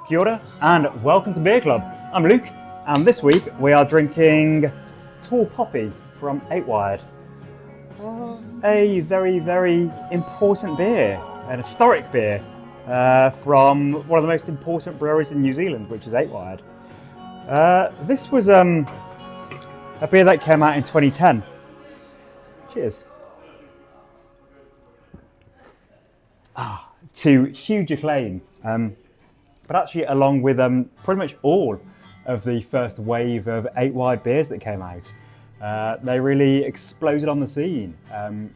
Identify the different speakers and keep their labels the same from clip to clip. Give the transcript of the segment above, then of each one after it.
Speaker 1: Kia ora and welcome to Beer Club. I'm Luke and this week we are drinking Tall Poppy from 8 Wired. A very, very important beer, an historic beer from one of the most important breweries in New Zealand, which is 8 Wired. This was a beer that came out in 2010. Cheers. To huge acclaim. But actually along with pretty much all of the first wave of 8 Wired beers that came out. They really exploded on the scene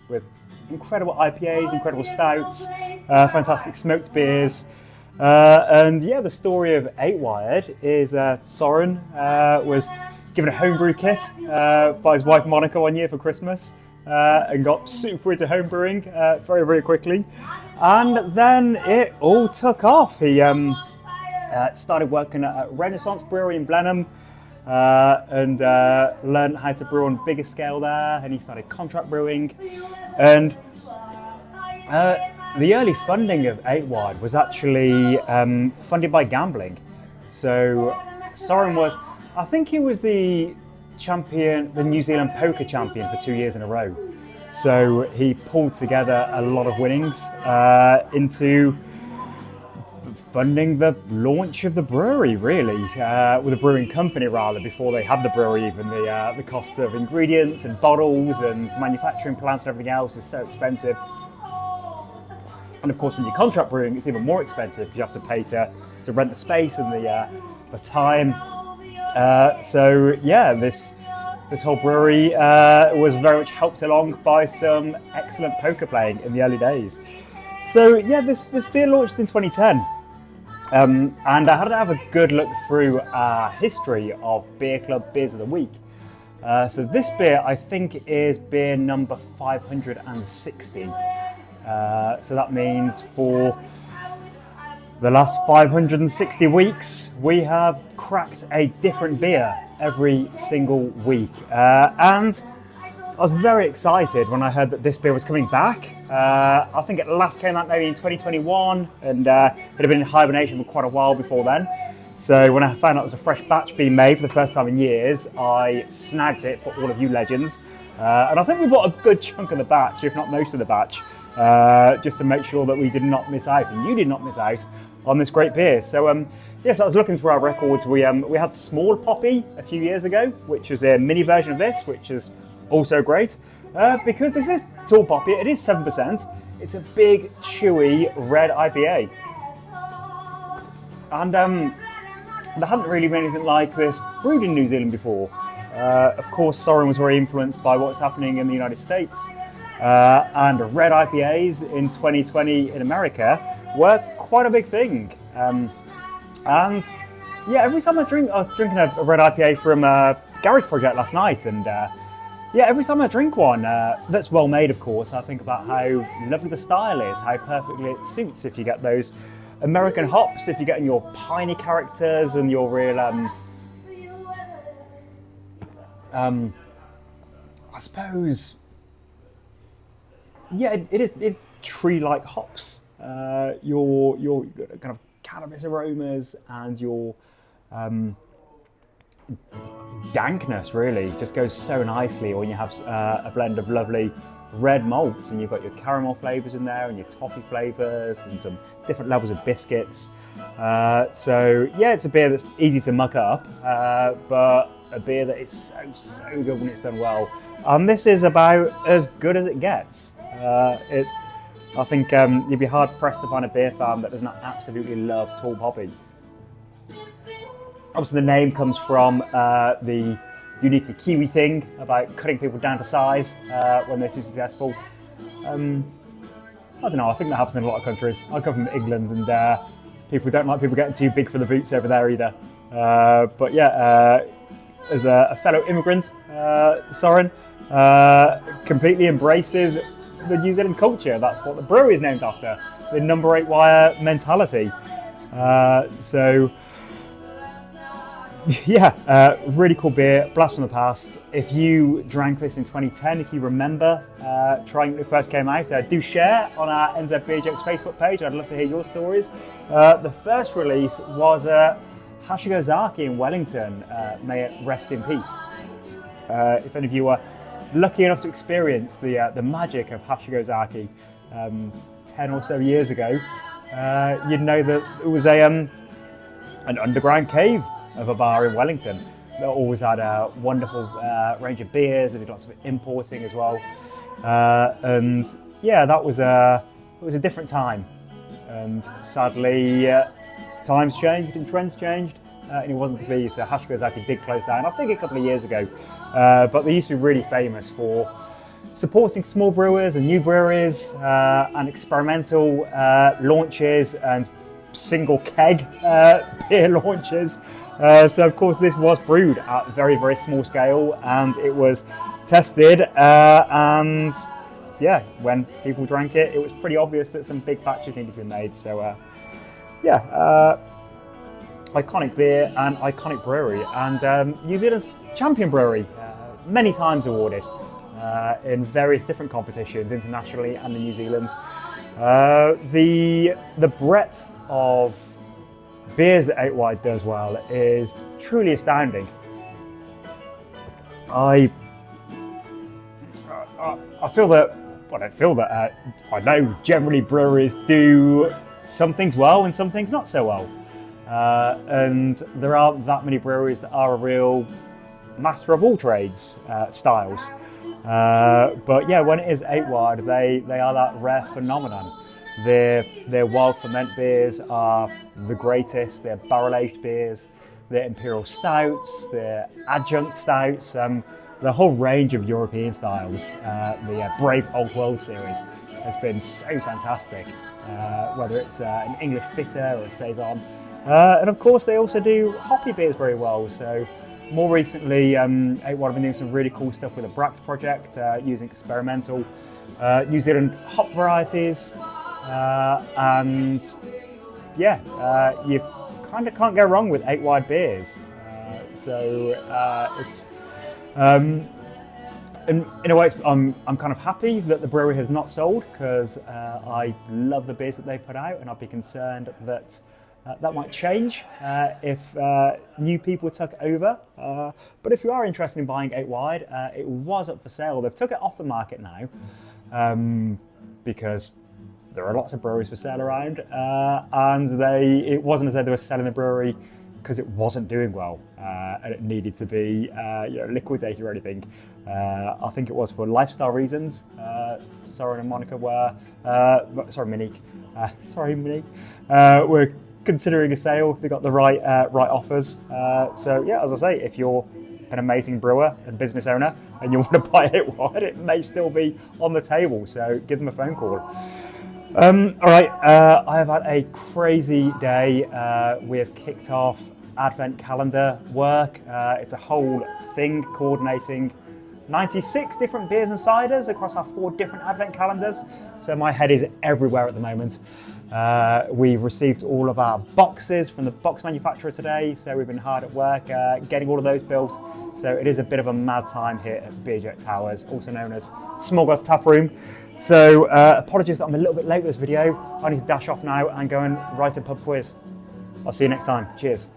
Speaker 1: with incredible IPAs, incredible stouts, fantastic smoked beers. And yeah, the story of 8 Wired is Søren was given a homebrew kit by his wife Monique one year for Christmas and got super into homebrewing very, very quickly. And then it all took off. He started working at Renaissance Brewery in Blenheim and learned how to brew on a bigger scale there, and he started contract brewing. And the early funding of 8 Wired was actually funded by gambling. So Søren was, I think he was the champion, the New Zealand poker champion for 2 years in a row. So he pulled together a lot of winnings into funding the launch of the brewery, really, with the brewing company rather, before they had the brewery even. The cost of ingredients and bottles and manufacturing plants and everything else is so expensive. And of course when you're contract brewing it's even more expensive because you have to pay to rent the space and the time. So yeah, this whole brewery was very much helped along by some excellent poker playing in the early days. So yeah, this beer launched in 2010. And I had to have a good look through our history of Beer Club Beers of the Week. So this beer, I think, is beer number 560. So that means for the last 560 weeks, we have cracked a different beer every single week. And I was very excited when I heard that this beer was coming back. I think it last came out maybe in 2021 and it had been in hibernation for quite a while before then. So when I found out it was a fresh batch being made for the first time in years, I snagged it for all of you legends. And I think we bought a good chunk of the batch, if not most of the batch, just to make sure that we did not miss out and you did not miss out on this great beer. So yes, I was looking through our records. We had Small Poppy a few years ago, which is their mini version of this, which is also great. Because this is Tall Poppy, it is 7%. It's a big, chewy, red IPA. And there hadn't really been anything like this brewed in New Zealand before. Of course, Søren was very influenced by what's happening in the United States. And red IPAs in 2020 in America were quite a big thing. And yeah, every time I was drinking a red IPA from Garage Project last night, and yeah, every time I drink one that's well made, of course, I think about how lovely the style is, how perfectly it suits if you get those American hops, if you're getting your piney characters and your real, I suppose, yeah, it's tree-like hops. Your kind of cannabis aromas and your dankness really just goes so nicely when you have a blend of lovely red malts, and you've got your caramel flavours in there and your toffee flavours and some different levels of biscuits. So yeah, it's a beer that's easy to muck up, but a beer that is so good when it's done well. And this is about as good as it gets. I think you'd be hard pressed to find a beer farm that does not absolutely love Tall Poppy. Obviously the name comes from the uniquely Kiwi thing about cutting people down to size when they're too successful. I don't know, I think that happens in a lot of countries. I come from England and people don't like people getting too big for the boots over there either. But yeah, as a fellow immigrant, Søren completely embraces the New Zealand culture. That's what the brewery is named after, the number 8 wire mentality. So Yeah, really cool beer, blast from the past. If you drank this in 2010, if you remember trying it when it first came out, do share on our NZ Beer Jokes Facebook page. I'd love to hear your stories. The first release was Hashigozaki in Wellington. May it rest in peace. If any of you were lucky enough to experience the magic of Hashigozaki 10 or so years ago, you'd know that it was an underground cave of a bar in Wellington that always had a wonderful range of beers. They did lots of importing as well, and yeah, it was a different time. And sadly, times changed and trends changed, and it wasn't to be. So Hashigozaki did close down, I think, a couple of years ago. But they used to be really famous for supporting small brewers and new breweries and experimental launches and single keg beer launches. So of course this was brewed at very, very small scale, and it was tested, and yeah, when people drank it, it was pretty obvious that some big batches needed to be made. So iconic beer and iconic brewery, and New Zealand's champion brewery, many times awarded in various different competitions internationally and in New Zealand. The breadth of beers that 8 Wide does well is truly astounding. I feel that, well, I feel that I know generally breweries do some things well and some things not so well. And there aren't that many breweries that are a real master of all trades styles. But yeah, when it is 8 Wide, they are that rare phenomenon. Their wild ferment beers are the greatest. Their barrel-aged beers, their imperial stouts, their adjunct stouts, the whole range of European styles. The Brave Old World series has been so fantastic, whether it's an English bitter or a saison. And of course, they also do hoppy beers very well. So more recently, 8 Wide have been doing some really cool stuff with the Brax project, using experimental New Zealand hop varieties. And yeah, you kind of can't go wrong with 8 Wide beers. It's in a way, I'm kind of happy that the brewery has not sold, because I love the beers that they put out, and I'd be concerned that that might change if new people took over. But if you are interested in buying 8 Wide, it was up for sale. They've took it off the market now, because there are lots of breweries for sale around, and it wasn't as though they were selling the brewery because it wasn't doing well and it needed to be liquidated or anything. I think it was for lifestyle reasons. Søren and Monique were, Monique, were considering a sale if they got the right offers. So yeah, as I say, if you're an amazing brewer and business owner and you want to buy 8 Wide, it may still be on the table, so give them a phone call. Alright, I have had a crazy day. We have kicked off Advent calendar work. It's a whole thing coordinating 96 different beers and ciders across our 4 different Advent calendars. So my head is everywhere at the moment. We've received all of our boxes from the box manufacturer today, so we've been hard at work getting all of those built. So it is a bit of a mad time here at Beer Jet Towers, also known as Small Glass Tap Room. So apologies that I'm a little bit late with this video. I need to dash off now and go and write a pub quiz. I'll see you next time. Cheers.